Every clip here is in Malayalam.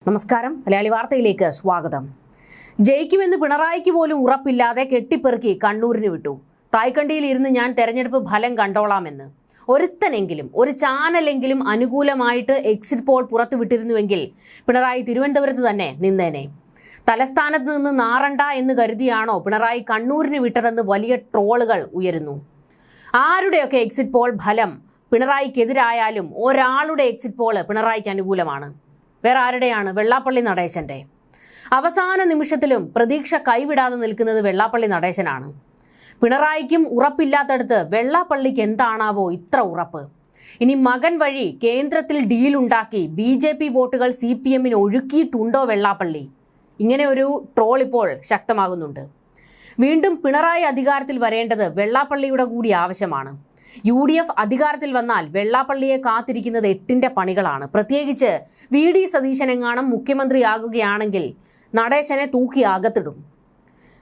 നമസ്കാരം. മലയാളി വാർത്തയിലേക്ക് സ്വാഗതം. ജയിക്കുമെന്ന് പിണറായിക്ക് പോലും ഉറപ്പില്ലാതെ കെട്ടിപ്പെറുക്കി കണ്ണൂരിന് വിട്ടു. തായ്ക്കണ്ടിയിൽ ഇരുന്ന് ഞാൻ തെരഞ്ഞെടുപ്പ് ഫലം കണ്ടോളാമെന്ന്. ഒരുത്തനെങ്കിലും ഒരു ചാനലെങ്കിലും അനുകൂലമായിട്ട് എക്സിറ്റ് പോൾ പുറത്തുവിട്ടിരുന്നുവെങ്കിൽ പിണറായി തിരുവനന്തപുരത്ത് തന്നെ നിന്നേനെ. തലസ്ഥാനത്ത് നിന്ന് നാറണ്ട എന്ന് കരുതിയാണോ പിണറായി കണ്ണൂരിന് വിട്ടതെന്ന് വലിയ ട്രോളുകൾ ഉയരുന്നു. ആരുടെയൊക്കെ എക്സിറ്റ് പോൾ ഫലം പിണറായിക്കെതിരായാലും ഒരാളുടെ എക്സിറ്റ് പോള് പിണറായിക്ക് അനുകൂലമാണ്. വേറെ ആരുടെയാണ്? വെള്ളാപ്പള്ളി നടേശന്റെ. അവസാന നിമിഷത്തിലും പ്രതീക്ഷ കൈവിടാതെ നിൽക്കുന്നത് വെള്ളാപ്പള്ളി നടേശനാണ്. പിണറായിക്കും ഉറപ്പില്ലാത്തടത്ത് വെള്ളാപ്പള്ളിക്ക് എന്താണാവോ ഇത്ര ഉറപ്പ്? ഇനി മകൻ വഴി കേന്ദ്രത്തിൽ ഡീലുണ്ടാക്കി BJP വോട്ടുകൾ CPM ഒഴുക്കിയിട്ടുണ്ടോ വെള്ളാപ്പള്ളി? ഇങ്ങനെ ഒരു ട്രോൾ ഇപ്പോൾ ശക്തമാകുന്നുണ്ട്. വീണ്ടും പിണറായി അധികാരത്തിൽ വരേണ്ടത് വെള്ളാപ്പള്ളിയുടെ കൂടി ആവശ്യമാണ്. UDF അധികാരത്തിൽ വന്നാൽ വെള്ളാപ്പള്ളിയെ കാത്തിരിക്കുന്നത് 8ന്റെ പണികളാണ്. പ്രത്യേകിച്ച് VD സതീശനെങ്ങാനും മുഖ്യമന്ത്രിയാകുകയാണെങ്കിൽ നടേശനെ തൂക്കി അകത്തിടും.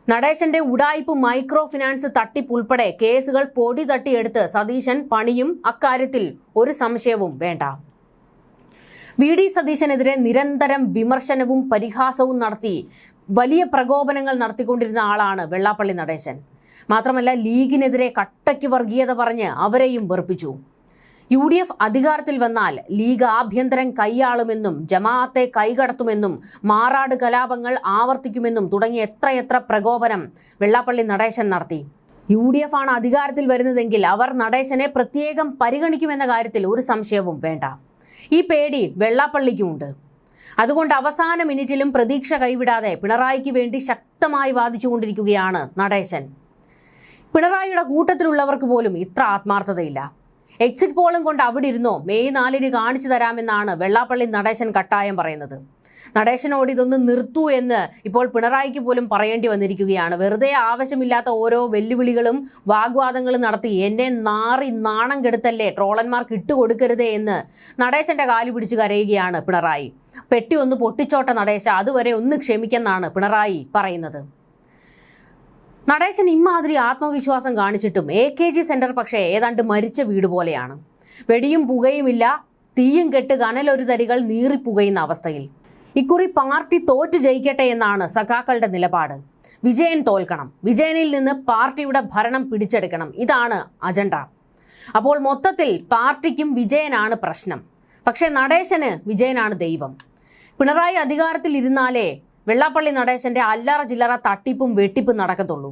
നടേശന്റെ ഉഡായിപ്പ് മൈക്രോ ഫിനാൻസ് തട്ടിപ്പ് ഉൾപ്പെടെ കേസുകൾ പൊടി തട്ടിയെടുത്ത് സതീശൻ പണിയും. അക്കാര്യത്തിൽ ഒരു സംശയവും വേണ്ട. VD സതീശനെതിരെ നിരന്തരം വിമർശനവും പരിഹാസവും നടത്തി വലിയ പ്രകോപനങ്ങൾ നടത്തിക്കൊണ്ടിരുന്ന ആളാണ് വെള്ളാപ്പള്ളി നടേശൻ. മാത്രമല്ല, ലീഗിനെതിരെ കട്ടയ്ക്ക് വർഗീയത പറഞ്ഞ് അവരെയും വെറുപ്പിച്ചു. UDF അധികാരത്തിൽ വന്നാൽ ലീഗ് ആഭ്യന്തരം കൈയാളുമെന്നും ജമാഅത്തെ കൈകടത്തുമെന്നും മാറാട് കലാപങ്ങൾ ആവർത്തിക്കുമെന്നും തുടങ്ങിയ എത്രയെത്ര പ്രകോപനം വെള്ളാപ്പള്ളി നടേശൻ നടത്തി. UDF ആണ് അധികാരത്തിൽ വരുന്നതെങ്കിൽ അവർ നടേശനെ പ്രത്യേകം പരിഗണിക്കുമെന്ന കാര്യത്തിൽ ഒരു സംശയവും വേണ്ട. ഈ പേടി വെള്ളാപ്പള്ളിക്കുമുണ്ട്. അതുകൊണ്ട് അവസാന മിനിറ്റിലും പ്രതീക്ഷ കൈവിടാതെ പിണറായിക്ക് വേണ്ടി ശക്തമായി വാദിച്ചുകൊണ്ടിരിക്കുകയാണ് നടേശൻ. പിണറായിയുടെ കൂട്ടത്തിലുള്ളവർക്ക് പോലും ഇത്ര ആത്മാർത്ഥതയില്ല. എക്സിറ്റ് പോളും കൊണ്ട് അവിടെ ഇരുന്നോ, മെയ് 4 കാണിച്ചു തരാമെന്നാണ് വെള്ളാപ്പള്ളി നടേശൻ കട്ടായം പറയുന്നത്. നടേശനോട് ഇതൊന്ന് നിർത്തൂ എന്ന് ഇപ്പോൾ പിണറായിക്ക് പോലും പറയേണ്ടി വന്നിരിക്കുകയാണ്. വെറുതെ ആവശ്യമില്ലാത്ത ഓരോ വെല്ലുവിളികളും വാഗ്വാദങ്ങളും നടത്തി എന്നെ നാണം കെടുത്തല്ലേ, ട്രോളന്മാർക്ക് ഇട്ടുകൊടുക്കരുതേ എന്ന് നടേശന്റെ കാലു പിടിച്ച് കരയുകയാണ് പിണറായി. പെട്ടി ഒന്ന് പൊട്ടിച്ചോട്ട നടേശ, അതുവരെ ഒന്ന് ക്ഷമിക്കെന്നാണ് പിണറായി പറയുന്നത്. നടേശൻ ഇമ്മാതിരി ആത്മവിശ്വാസം കാണിച്ചിട്ടും AKG സെന്റർ പക്ഷേ ഏതാണ്ട് മരിച്ച വീട് പോലെയാണ്. വെടിയും പുകയുമില്ല, തീയും കെട്ട് കനലൊരു തരികൾ നീറിപ്പുകയുന്ന അവസ്ഥയിൽ. ഇക്കുറി പാർട്ടി തോറ്റു ജയിക്കട്ടെ എന്നാണ് സഖാക്കളുടെ നിലപാട്. വിജയൻ തോൽക്കണം, വിജയനിൽ നിന്ന് പാർട്ടിയുടെ ഭരണം പിടിച്ചെടുക്കണം, ഇതാണ് അജണ്ട. അപ്പോൾ മൊത്തത്തിൽ പാർട്ടിക്കും വിജയനാണ് പ്രശ്നം. പക്ഷേ നടേശന് വിജയനാണ് ദൈവം. പിണറായി അധികാരത്തിൽ ഇരുന്നാലേ വെള്ളാപ്പള്ളി നടേശന്റെ അല്ലറ ചില്ലറ തട്ടിപ്പും വെട്ടിപ്പും നടക്കത്തുള്ളൂ.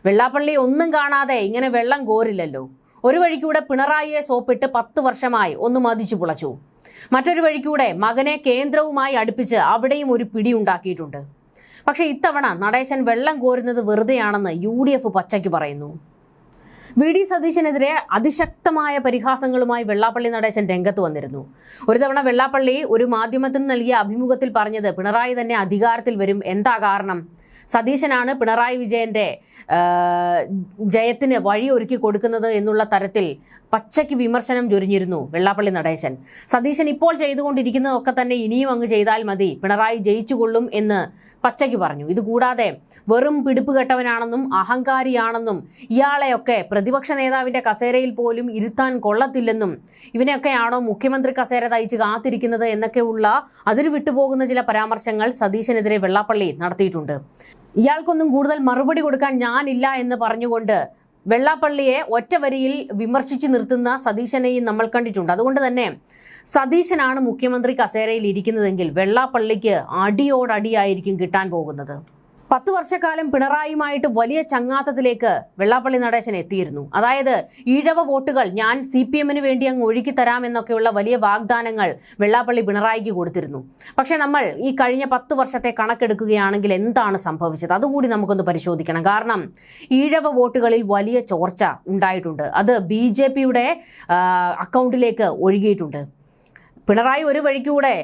വെള്ളാപ്പള്ളി ഒന്നും കാണാതെ ഇങ്ങനെ വെള്ളം കോരില്ലല്ലോ. ഒരു വഴിക്കൂടെ പിണറായിയെ സോപ്പിട്ട് 10 വർഷമായി ഒന്ന് മതിച്ചു പുളച്ചു. മറ്റൊരു വഴിക്കൂടെ മകനെ കേന്ദ്രവുമായി അടുപ്പിച്ച് അവിടെയും ഒരു പിടി ഉണ്ടാക്കിയിട്ടുണ്ട്. പക്ഷെ ഇത്തവണ നടേശൻ വെള്ളം കോരുന്നത് വെറുതെയാണെന്ന് UDF പച്ചയ്ക്ക് പറയുന്നു. VD സതീശനെതിരെ അതിശക്തമായ പരിഹാസങ്ങളുമായി വെള്ളാപ്പള്ളി നടേശൻ രംഗത്ത് വന്നിരുന്നു. ഒരു തവണ വെള്ളാപ്പള്ളി ഒരു മാധ്യമത്തിന് നൽകിയ അഭിമുഖത്തിൽ പറഞ്ഞത് പിണറായി തന്നെ അധികാരത്തിൽ വരും. എന്താ കാരണം? സതീശനാണ് പിണറായി വിജയന്റെ ജയത്തിന് വഴിയൊരുക്കി കൊടുക്കുന്നത് എന്നുള്ള തരത്തിൽ പച്ചയ്ക്ക് വിമർശനം ചൊരിഞ്ഞിരുന്നു വെള്ളാപ്പള്ളി നടേശൻ. സതീശൻ ഇപ്പോൾ ചെയ്തുകൊണ്ടിരിക്കുന്നതൊക്കെ തന്നെ ഇനിയും അങ്ങ് ചെയ്താൽ മതി, പിണറായി ജയിച്ചുകൊള്ളും എന്ന് പച്ചയ്ക്ക് പറഞ്ഞു. ഇതുകൂടാതെ വെറും പിടിപ്പ് കെട്ടവനാണെന്നും അഹങ്കാരിയാണെന്നും ഇയാളെയൊക്കെ പ്രതിപക്ഷ നേതാവിന്റെ കസേരയിൽ പോലും ഇരുത്താൻ കൊള്ളത്തില്ലെന്നും ഇവനെയൊക്കെയാണോ മുഖ്യമന്ത്രി കസേര തയ്ച്ച് കാത്തിരിക്കുന്നത് എന്നൊക്കെയുള്ള അതിര് വിട്ടുപോകുന്ന ചില പരാമർശങ്ങൾ സതീശനെതിരെ വെള്ളാപ്പള്ളി നടത്തിയിട്ടുണ്ട്. ഇയാൾക്കൊന്നും കൂടുതൽ മറുപടി കൊടുക്കാൻ ഞാനില്ല എന്ന് പറഞ്ഞുകൊണ്ട് വെള്ളാപ്പള്ളിയെ ഒറ്റ വരിയിൽ വിമർശിച്ച് നിർത്തുന്ന സതീശനെയും നമ്മൾ കണ്ടിട്ടുണ്ട്. അതുകൊണ്ട് തന്നെ സതീശനാണ് മുഖ്യമന്ത്രി കസേരയിൽ ഇരിക്കുന്നതെങ്കിൽ വെള്ളാപ്പള്ളിക്ക് അടിയോടടിയായിരിക്കും കിട്ടാൻ പോകുന്നത്. 10 വർഷക്കാലം പിണറായിയുമായിട്ട് വലിയ ചങ്ങാത്തത്തിലേക്ക് വെള്ളാപ്പള്ളി നടേശൻ എത്തിയിരുന്നു. അതായത് ഈഴവ വോട്ടുകൾ ഞാൻ CPM വേണ്ടി അങ്ങ് ഒഴുക്കി തരാമെന്നൊക്കെയുള്ള വലിയ വാഗ്ദാനങ്ങൾ വെള്ളാപ്പള്ളി പിണറായിക്ക് കൊടുത്തിരുന്നു. പക്ഷെ നമ്മൾ ഈ കഴിഞ്ഞ 10 വർഷത്തെ കണക്കെടുക്കുകയാണെങ്കിൽ എന്താണ് സംഭവിച്ചത് അതുകൂടി നമുക്കൊന്ന് പരിശോധിക്കണം. കാരണം ഈഴവ വോട്ടുകളിൽ വലിയ ചോർച്ച ഉണ്ടായിട്ടുണ്ട്. അത് BJPയുടെ അക്കൗണ്ടിലേക്ക് ഒഴുകിയിട്ടുണ്ട്. പിണറായി ഒരു വഴിക്കൂടെ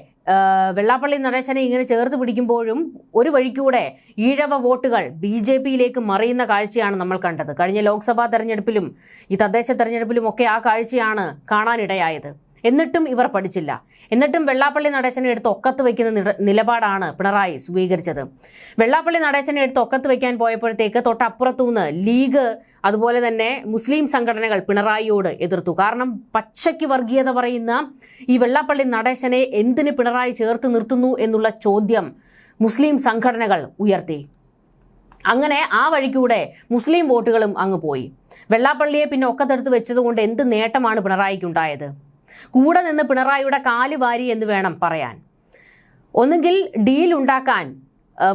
വെള്ളാപ്പള്ളി നടേശനെ ഇങ്ങനെ ചേർത്ത് പിടിക്കുമ്പോഴും ഒരു വഴിക്കൂടെ ഈഴവ വോട്ടുകൾ BJPയിലേക്ക് മറിയുന്ന കാഴ്ചയാണ് നമ്മൾ കണ്ടത്. കഴിഞ്ഞ ലോക്സഭാ തെരഞ്ഞെടുപ്പിലും ഈ തദ്ദേശ തെരഞ്ഞെടുപ്പിലും ഒക്കെ ആ കാഴ്ചയാണ് കാണാനിടയായത്. എന്നിട്ടും ഇവർ പഠിച്ചില്ല. എന്നിട്ടും വെള്ളാപ്പള്ളി നടേശനെ എടുത്ത് ഒക്കത്ത് വയ്ക്കുന്ന നിലപാടാണ് പിണറായി സ്വീകരിച്ചത്. വെള്ളാപ്പള്ളി നടേശനെ എടുത്ത് ഒക്കത്ത് വയ്ക്കാൻ പോയപ്പോഴത്തേക്ക് തൊട്ടപ്പുറത്തുനിന്ന് ലീഗ് അതുപോലെ തന്നെ മുസ്ലിം സംഘടനകൾ പിണറായിയോട് എതിർത്തു. കാരണം പച്ചയ്ക്ക് വർഗീയത പറയുന്ന ഈ വെള്ളാപ്പള്ളി നടേശനെ എന്തിന് പിണറായി ചേർത്ത് നിർത്തുന്നു എന്നുള്ള ചോദ്യം മുസ്ലിം സംഘടനകൾ ഉയർത്തി. അങ്ങനെ ആ വഴിക്കൂടെ മുസ്ലിം വോട്ടുകളും അങ്ങ് പോയി. വെള്ളാപ്പള്ളിയെ പിന്നെ ഒക്കത്തെടുത്ത് വെച്ചതുകൊണ്ട് എന്ത് നേട്ടമാണ് പിണറായിക്കുണ്ടായത്? കൂടെ നിന്ന് പിണറായിയുടെ കാല് വാരി എന്ന് വേണം പറയാൻ. ഒന്നുകിൽ ഡീൽ ഉണ്ടാക്കാൻ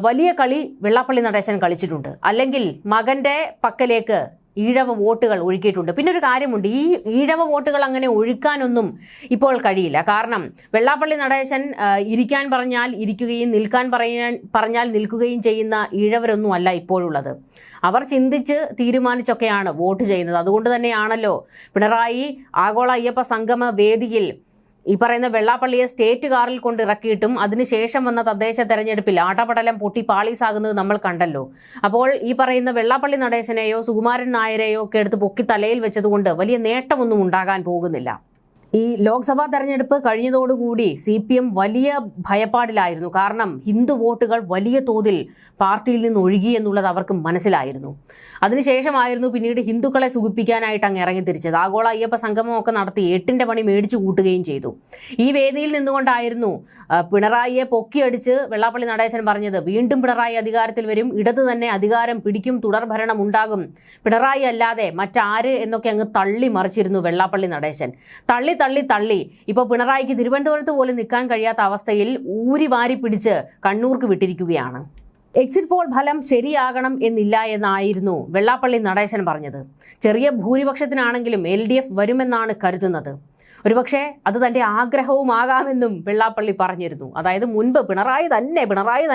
വലിയ കളി വെള്ളാപ്പള്ളി നടേശൻ കളിച്ചിട്ടുണ്ട്, അല്ലെങ്കിൽ മകന്റെ പക്കലേക്ക് ഈഴവ വോട്ടുകൾ ഒഴുക്കിയിട്ടുണ്ട്. പിന്നെ ഒരു കാര്യമുണ്ട്, ഈ ഈഴവ വോട്ടുകൾ അങ്ങനെ ഒഴുക്കാനൊന്നും ഇപ്പോൾ കഴിയില്ല. കാരണം വെള്ളാപ്പള്ളി നടേശൻ ഇരിക്കാൻ പറഞ്ഞാൽ ഇരിക്കുകയും നിൽക്കാൻ പറഞ്ഞാൽ നിൽക്കുകയും ചെയ്യുന്ന ഈഴവരൊന്നും അല്ല ഇപ്പോഴുള്ളത്. അവർ ചിന്തിച്ച് തീരുമാനിച്ചൊക്കെയാണ് വോട്ട് ചെയ്യുന്നത്. അതുകൊണ്ട് തന്നെയാണല്ലോ പിണറായി ആഗോള അയ്യപ്പ സംഗമ വേദിയിൽ ഈ പറയുന്ന വെള്ളാപ്പള്ളിയെ സ്റ്റേറ്റ് കാറിൽ കൊണ്ട് ഇറക്കിയിട്ടും അതിനുശേഷം വന്ന തദ്ദേശ തെരഞ്ഞെടുപ്പിൽ ആട്ടപടലം പൊട്ടി പാളീസാകുന്നത് നമ്മൾ കണ്ടല്ലോ. അപ്പോൾ ഈ പറയുന്ന വെള്ളാപ്പള്ളി നടേശനെയോ സുകുമാരൻ നായരെയോ ഒക്കെ എടുത്ത് പൊക്കി തലയിൽ വെച്ചതുകൊണ്ട് വലിയ നേട്ടമൊന്നും ഉണ്ടാകാൻ പോകുന്നില്ല. ഈ ലോക്സഭാ തെരഞ്ഞെടുപ്പ് കഴിഞ്ഞതോടുകൂടി CPM വലിയ ഭയപ്പാടിലായിരുന്നു. കാരണം ഹിന്ദു വോട്ടുകൾ വലിയ തോതിൽ പാർട്ടിയിൽ നിന്ന് ഒഴുകി എന്നുള്ളത് അവർക്ക് മനസ്സിലായിരുന്നു. അതിനുശേഷമായിരുന്നു പിന്നീട് ഹിന്ദുക്കളെ സുഖിപ്പിക്കാനായിട്ട് അങ്ങ് ഇറങ്ങി തിരിച്ചത്. ആഗോള അയ്യപ്പ സംഗമമൊക്കെ നടത്തി 8ന്റെ പണി മേടിച്ചു കൂട്ടുകയും ചെയ്തു. ഈ വേദിയിൽ നിന്നുകൊണ്ടായിരുന്നു പിണറായിയെ പൊക്കിയടിച്ച് വെള്ളാപ്പള്ളി നടേശൻ പറഞ്ഞത്, വീണ്ടും പിണറായി അധികാരത്തിൽ വരും, ഇടത് തന്നെ അധികാരം പിടിക്കും, തുടർഭരണം ഉണ്ടാകും, പിണറായി അല്ലാതെ മറ്റാര് എന്നൊക്കെ അങ്ങ് തള്ളി മറിച്ചിരുന്നു വെള്ളാപ്പള്ളി നടേശൻ. തള്ളി ഇപ്പോൾ പിണറായിക്ക് തിരുവനന്തപുരത്ത് പോലും നിൽക്കാൻ കഴിയാത്ത അവസ്ഥയിൽ ഊരി വാരി പിടിച്ച് കണ്ണൂർക്ക് വിട്ടിരിക്കുകയാണ്. എക്സിറ്റ് പോൾ ഫലം ശരിയാകണം എന്നില്ല എന്നായിരുന്നു വെള്ളാപ്പള്ളി നടേശൻ പറഞ്ഞത്. ചെറിയ ഭൂരിപക്ഷത്തിനാണെങ്കിലും LDF വരുമെന്നാണ് കരുതുന്നത്. ഒരുപക്ഷെ അത് തൻ്റെ ആഗ്രഹവുമാകാമെന്നും വെള്ളാപ്പള്ളി പറഞ്ഞിരുന്നു. അതായത് മുൻപ് പിണറായി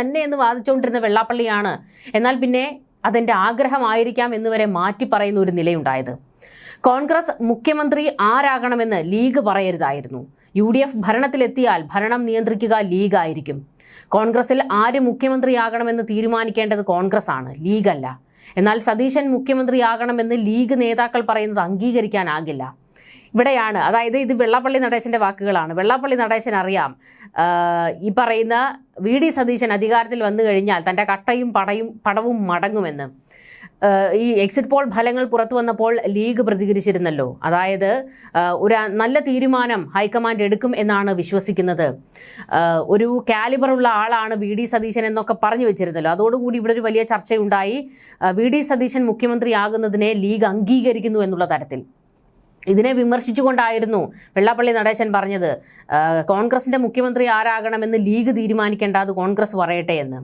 തന്നെ എന്ന് വാദിച്ചുകൊണ്ടിരുന്ന വെള്ളാപ്പള്ളിയാണ് എന്നാൽ പിന്നെ അതെൻ്റെ ആഗ്രഹമായിരിക്കാം എന്നുവരെ മാറ്റി പറയുന്ന ഒരു നിലയുണ്ടായത്. കോൺഗ്രസ് മുഖ്യമന്ത്രി ആരാകണമെന്ന് ലീഗ് പറയരുതായിരുന്നു. UDF ഭരണത്തിലെത്തിയാൽ ഭരണം നിയന്ത്രിക്കുക ലീഗായിരിക്കും. കോൺഗ്രസിൽ ആര് മുഖ്യമന്ത്രിയാകണമെന്ന് തീരുമാനിക്കേണ്ടത് കോൺഗ്രസ് ആണ്, ലീഗല്ല. എന്നാൽ സതീശൻ മുഖ്യമന്ത്രിയാകണമെന്ന് ലീഗ് നേതാക്കൾ പറയുന്നത് അംഗീകരിക്കാനാകില്ല. ഇവിടെയാണ്, അതായത് ഇത് വെള്ളാപ്പള്ളി നടേശൻ്റെ വാക്കുകളാണ്. വെള്ളാപ്പള്ളി നടേശൻ അറിയാം ഈ പറയുന്ന VD സതീശൻ അധികാരത്തിൽ വന്നു കഴിഞ്ഞാൽ തൻ്റെ കട്ടയും പടവും മടങ്ങുമെന്ന്. ഈ എക്സിറ്റ് പോൾ ഫലങ്ങൾ പുറത്തു വന്നപ്പോൾ ലീഗ് പ്രതികരിച്ചിരുന്നല്ലോ. അതായത് ഒരു നല്ല തീരുമാനം ഹൈക്കമാൻഡ് എടുക്കും എന്നാണ് വിശ്വസിക്കുന്നത്, ഒരു കാലിബറുള്ള ആളാണ് VD സതീശൻ എന്നൊക്കെ പറഞ്ഞു വെച്ചിരുന്നല്ലോ. അതോടുകൂടി ഇവിടെ ഒരു വലിയ ചർച്ചയുണ്ടായി. VD സതീശൻ മുഖ്യമന്ത്രിയാകുന്നതിനെ ലീഗ് അംഗീകരിക്കുന്നു എന്നുള്ള തരത്തിൽ. ഇതിനെ വിമർശിച്ചുകൊണ്ടായിരുന്നു വെള്ളാപ്പള്ളി നടേശൻ പറഞ്ഞത്, കോൺഗ്രസിന്റെ മുഖ്യമന്ത്രി ആരാകണമെന്ന് ലീഗ് തീരുമാനിക്കേണ്ട, അത് കോൺഗ്രസ് പറയട്ടെ എന്ന്.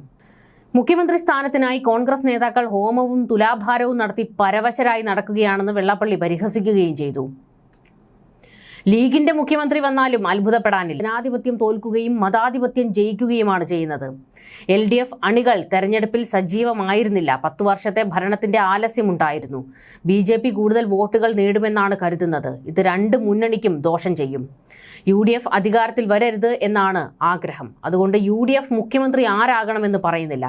മുഖ്യമന്ത്രി സ്ഥാനത്തിനായി കോൺഗ്രസ് നേതാക്കൾ ഹോമവും തുലാഭാരവും നടത്തി പരവശരായി നടക്കുകയാണെന്ന് വെള്ളാപ്പള്ളി പരിഹസിക്കുകയും ചെയ്തു. ലീഗിന്റെ മുഖ്യമന്ത്രി വന്നാലും അത്ഭുതപ്പെടാനില്ല. ജനാധിപത്യം തോൽക്കുകയും മതാധിപത്യം ജയിക്കുകയുമാണ് ചെയ്യുന്നത്. LDF അണികൾ തെരഞ്ഞെടുപ്പിൽ സജീവമായിരുന്നില്ല. 10 വർഷത്തെ ഭരണത്തിന്റെ ആലസ്യമുണ്ടായിരുന്നു. BJP കൂടുതൽ വോട്ടുകൾ നേടുമെന്നാണ് കരുതുന്നത്. ഇത് രണ്ട് മുന്നണിക്കും ദോഷം ചെയ്യും. UDF അധികാരത്തിൽ വരരുത് എന്നാണ് ആഗ്രഹം. അതുകൊണ്ട് UDF മുഖ്യമന്ത്രി ആരാകണമെന്ന് പറയുന്നില്ല.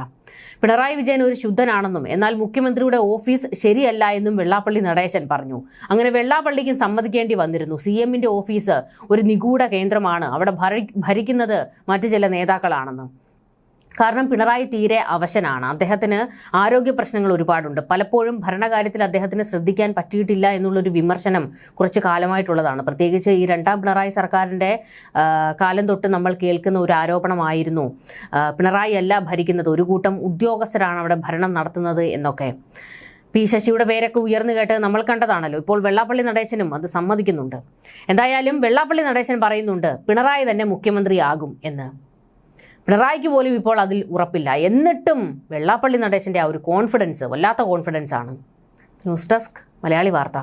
പിണറായി വിജയൻ ഒരു ശുദ്ധനാണെന്നും എന്നാൽ മുഖ്യമന്ത്രിയുടെ ഓഫീസ് ശരിയല്ല എന്നും വെള്ളാപ്പള്ളി നടേശൻ പറഞ്ഞു. അങ്ങനെ വെള്ളാപ്പള്ളിക്കും സമ്മതിക്കേണ്ടി വന്നിരുന്നു. CMന്റെ ഓഫീസ് ഒരു നിഗൂഢ കേന്ദ്രമാണ്, അവിടെ ഭരിക്കുന്നത് മറ്റു ചില നേതാക്കളാണെന്ന്. കാരണം പിണറായി തീരെ അവശനാണ്. അദ്ദേഹത്തിന് ആരോഗ്യ പ്രശ്നങ്ങൾ ഒരുപാടുണ്ട്. പലപ്പോഴും ഭരണകാര്യത്തിൽ അദ്ദേഹത്തിന് ശ്രദ്ധിക്കാൻ പറ്റിയിട്ടില്ല എന്നുള്ളൊരു വിമർശനം കുറച്ച് കാലമായിട്ടുള്ളതാണ്. പ്രത്യേകിച്ച് ഈ 2ാം പിണറായി സർക്കാരിൻ്റെ കാലം തൊട്ട് നമ്മൾ കേൾക്കുന്ന ഒരു ആരോപണമായിരുന്നു, പിണറായി അല്ല ഭരിക്കുന്നത്, ഒരു കൂട്ടം ഉദ്യോഗസ്ഥരാണ് അവിടെ ഭരണം നടത്തുന്നത് എന്നൊക്കെ. P. ശശിയുടെ പേരൊക്കെ ഉയർന്നു കേട്ട് നമ്മൾ കണ്ടതാണല്ലോ. ഇപ്പോൾ വെള്ളാപ്പള്ളി നടേശനും അത് സമ്മതിക്കുന്നുണ്ട്. എന്തായാലും വെള്ളാപ്പള്ളി നടേശൻ പറയുന്നുണ്ട് പിണറായി തന്നെ മുഖ്യമന്ത്രിയാകും എന്ന്. പിണറായിക്ക് പോലും ഇപ്പോൾ അതിൽ ഉറപ്പില്ല. എന്നിട്ടും വെള്ളാപ്പള്ളി നടേശൻ്റെ ആ ഒരു കോൺഫിഡൻസ് വല്ലാത്ത കോൺഫിഡൻസ് ആണ്. ന്യൂസ് ഡെസ്ക് മലയാളി വാർത്ത.